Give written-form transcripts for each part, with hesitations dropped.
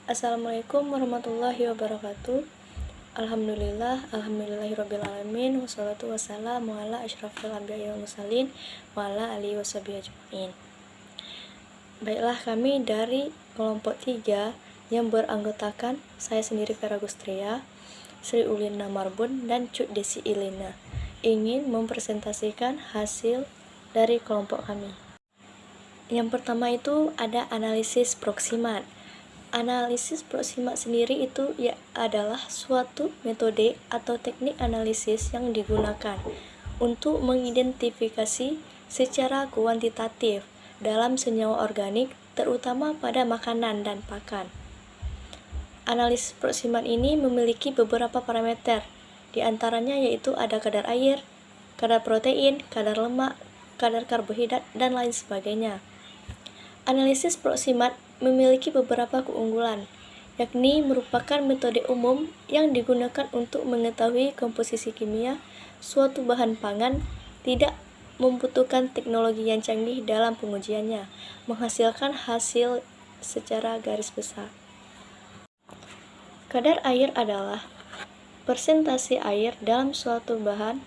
Assalamualaikum warahmatullahi wabarakatuh. Alhamdulillahirrabbilalamin. Wassalatu wassalamu ala asyrafil anbiya'i wal mursalin wa ala alihi washabihi ajmain. Baiklah, kami dari kelompok 3 yang beranggotakan saya sendiri Vera Gustria, Sri Ulina Marbun, dan Cuk Desi Ilina ingin mempresentasikan hasil dari kelompok kami. Yang pertama itu ada analisis proksimat. Analisis proksimat sendiri itu adalah suatu metode atau teknik analisis yang digunakan untuk mengidentifikasi secara kuantitatif dalam senyawa organik, terutama pada makanan dan pakan. Analisis proksimat ini memiliki beberapa parameter, di antaranya yaitu ada kadar air, kadar protein, kadar lemak, kadar karbohidrat, dan lain sebagainya. Analisis proksimat memiliki beberapa keunggulan, yakni merupakan metode umum yang digunakan untuk mengetahui komposisi kimia suatu bahan pangan, tidak membutuhkan teknologi yang canggih dalam pengujiannya, menghasilkan hasil secara garis besar. Kadar air adalah persentase air dalam suatu bahan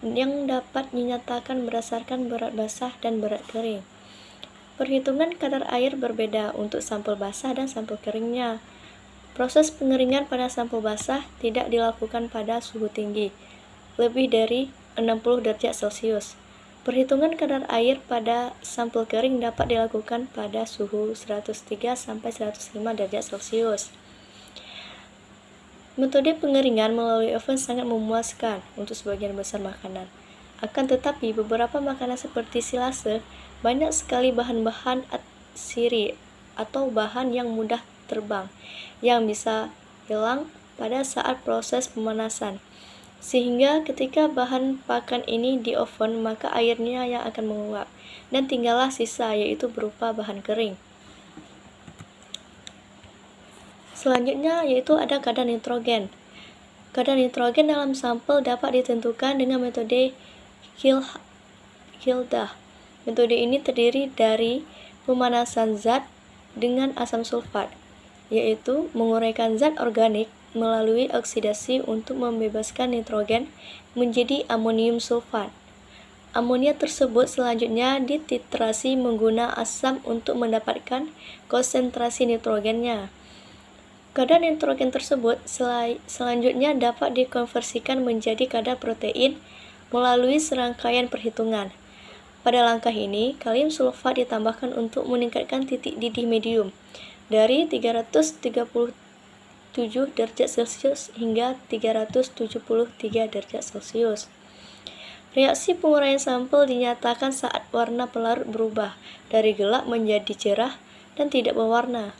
yang dapat dinyatakan berdasarkan berat basah dan berat kering. Perhitungan kadar air berbeda untuk sampel basah dan sampel keringnya. Proses pengeringan pada sampel basah tidak dilakukan pada suhu tinggi, lebih dari 60 derajat Celcius. Perhitungan kadar air pada sampel kering dapat dilakukan pada suhu 103-105 derajat Celcius. Metode pengeringan melalui oven sangat memuaskan untuk sebagian besar makanan. Akan tetapi, beberapa makanan seperti silase banyak sekali bahan-bahan siri atau bahan yang mudah terbang yang bisa hilang pada saat proses pemanasan, sehingga ketika bahan pakan ini di oven maka airnya yang akan menguap dan tinggallah sisa, yaitu berupa bahan kering. Selanjutnya yaitu ada kadar nitrogen. Kadar nitrogen dalam sampel dapat ditentukan dengan metode Kildah. Metode ini terdiri dari pemanasan zat dengan asam sulfat, yaitu menguraikan zat organik melalui oksidasi untuk membebaskan nitrogen menjadi amonium sulfat. Amonia tersebut selanjutnya dititrasi menggunakan asam untuk mendapatkan konsentrasi nitrogennya. Kadar nitrogen tersebut selanjutnya dapat dikonversikan menjadi kadar protein melalui serangkaian perhitungan. Pada langkah ini, kalium sulfat ditambahkan untuk meningkatkan titik didih medium dari 337 derajat Celcius hingga 373 derajat Celcius. Reaksi penguraian sampel dinyatakan saat warna pelarut berubah dari gelap menjadi cerah dan tidak berwarna.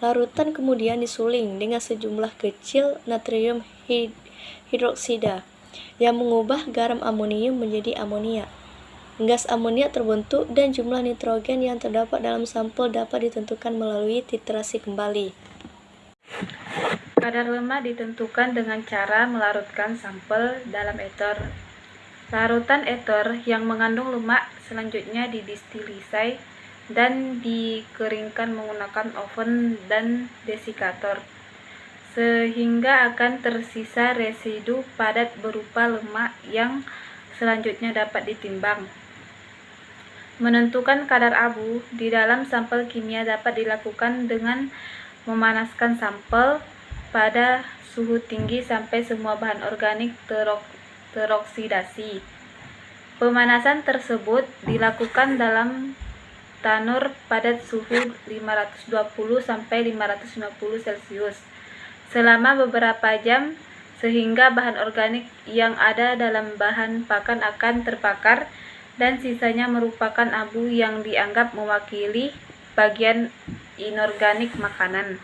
Larutan kemudian disuling dengan sejumlah kecil natrium hidroksida yang mengubah garam amonium menjadi amonia. Gas amonia terbentuk dan jumlah nitrogen yang terdapat dalam sampel dapat ditentukan melalui titrasi kembali. Kadar lemak ditentukan dengan cara melarutkan sampel dalam eter. Larutan eter yang mengandung lemak selanjutnya didistilisasi dan dikeringkan menggunakan oven dan desikator, sehingga akan tersisa residu padat berupa lemak yang selanjutnya dapat ditimbang. Menentukan kadar abu di dalam sampel kimia dapat dilakukan dengan memanaskan sampel pada suhu tinggi sampai semua bahan organik teroksidasi. Pemanasan tersebut dilakukan dalam tanur pada suhu 520-550 Celcius selama beberapa jam, sehingga bahan organik yang ada dalam bahan pakan akan terbakar dan sisanya merupakan abu yang dianggap mewakili bagian inorganik makanan.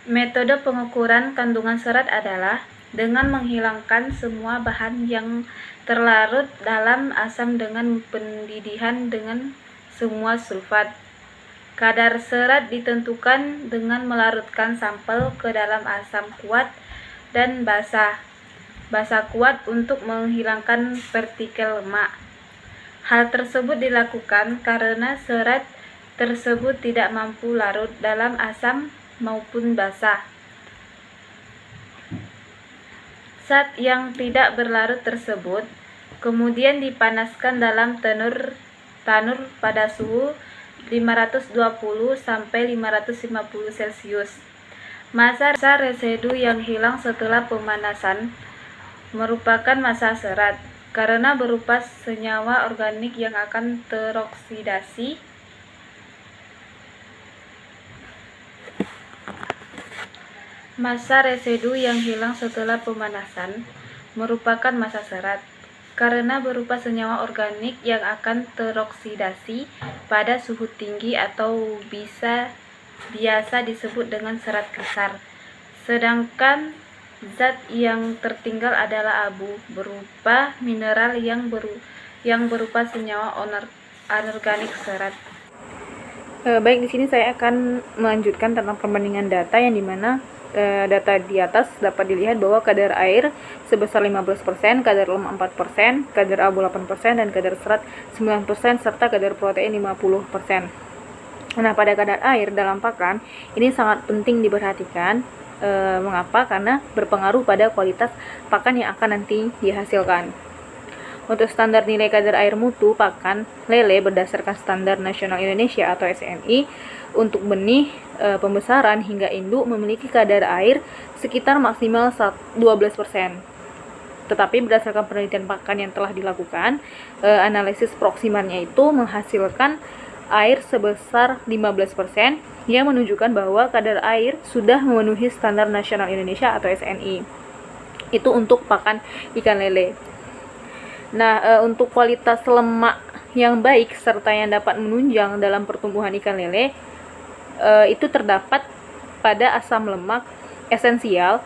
Metode pengukuran kandungan serat adalah dengan menghilangkan semua bahan yang terlarut dalam asam dengan pendidihan dengan semua sulfat. Kadar serat ditentukan dengan melarutkan sampel ke dalam asam kuat dan basa kuat untuk menghilangkan partikel lemak. Hal tersebut dilakukan karena serat tersebut tidak mampu larut dalam asam maupun basah. Zat yang tidak berlarut tersebut kemudian dipanaskan dalam tanur pada suhu 520 sampai 550 Celcius. Massa residu yang hilang setelah pemanasan merupakan massa serat karena berupa senyawa organik yang akan teroksidasi Massa residu yang hilang setelah pemanasan merupakan massa serat karena berupa senyawa organik yang akan teroksidasi pada suhu tinggi atau biasa disebut dengan serat kasar. Sedangkan zat yang tertinggal adalah abu, berupa mineral yang berupa senyawa anorganik serat. Baik, di sini saya akan melanjutkan tentang perbandingan data yang dimana data di atas dapat dilihat bahwa kadar air sebesar 15%, kadar lemak 4%, kadar abu 8%, dan kadar serat 9%, serta kadar protein 50%. Nah, pada kadar air dalam pakan, ini sangat penting diperhatikan. Mengapa? Karena berpengaruh pada kualitas pakan yang akan nanti dihasilkan. Untuk standar nilai kadar air mutu pakan lele berdasarkan Standar Nasional Indonesia atau SNI, untuk benih pembesaran hingga induk memiliki kadar air sekitar maksimal 12%. Tetapi berdasarkan penelitian pakan yang telah dilakukan, analisis proksimalnya itu menghasilkan air sebesar 15% yang menunjukkan bahwa kadar air sudah memenuhi Standar Nasional Indonesia atau SNI. Itu untuk pakan ikan lele. Nah, untuk kualitas lemak yang baik serta yang dapat menunjang dalam pertumbuhan ikan lele, itu terdapat pada asam lemak esensial.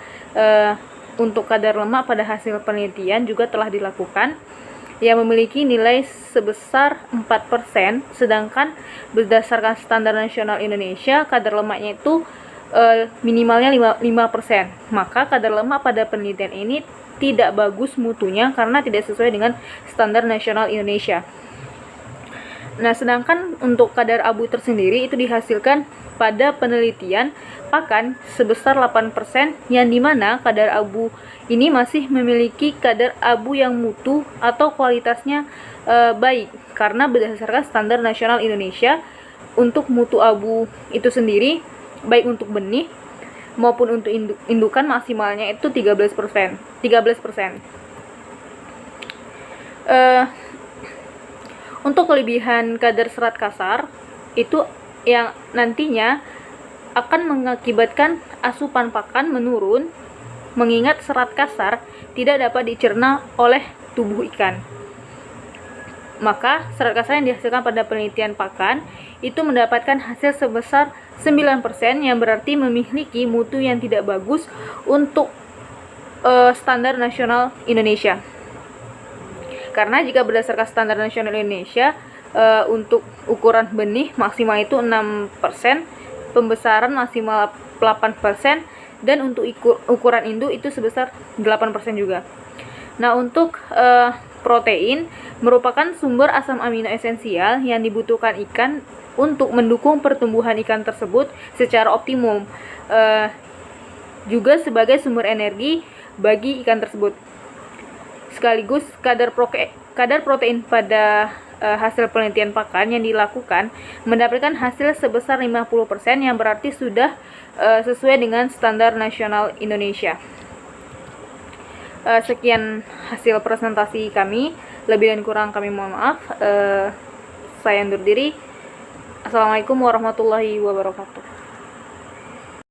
Untuk kadar lemak pada hasil penelitian juga telah dilakukan yang memiliki nilai sebesar 4%, sedangkan berdasarkan Standar Nasional Indonesia kadar lemaknya itu minimalnya 5%. Maka kadar lemak pada penelitian ini tidak bagus mutunya karena tidak sesuai dengan Standar Nasional Indonesia. Nah, sedangkan untuk kadar abu tersendiri itu dihasilkan pada penelitian pakan sebesar 8%, yang dimana kadar abu ini masih memiliki kadar abu yang mutu atau kualitasnya baik karena berdasarkan Standar Nasional Indonesia. Untuk mutu abu itu sendiri baik untuk benih maupun untuk indukan maksimalnya itu 13%. Untuk kelebihan kadar serat kasar itu yang nantinya akan mengakibatkan asupan pakan menurun, mengingat serat kasar tidak dapat dicerna oleh tubuh ikan. Maka serat kasar yang dihasilkan pada penelitian pakan itu mendapatkan hasil sebesar 9%, yang berarti memiliki mutu yang tidak bagus untuk Standar Nasional Indonesia. Karena jika berdasarkan Standar Nasional Indonesia, untuk ukuran benih maksimal itu 6%, pembesaran maksimal 8%, dan untuk ukuran induk itu sebesar 8% juga. Nah, untuk protein merupakan sumber asam amino esensial yang dibutuhkan ikan untuk mendukung pertumbuhan ikan tersebut secara optimum, juga sebagai sumber energi bagi ikan tersebut. Sekaligus kadar protein pada hasil penelitian pakan yang dilakukan mendapatkan hasil sebesar 50%, yang berarti sudah sesuai dengan Standar Nasional Indonesia. Sekian hasil presentasi kami, lebih dan kurang kami mohon maaf. Saya undur diri. Assalamualaikum warahmatullahi wabarakatuh.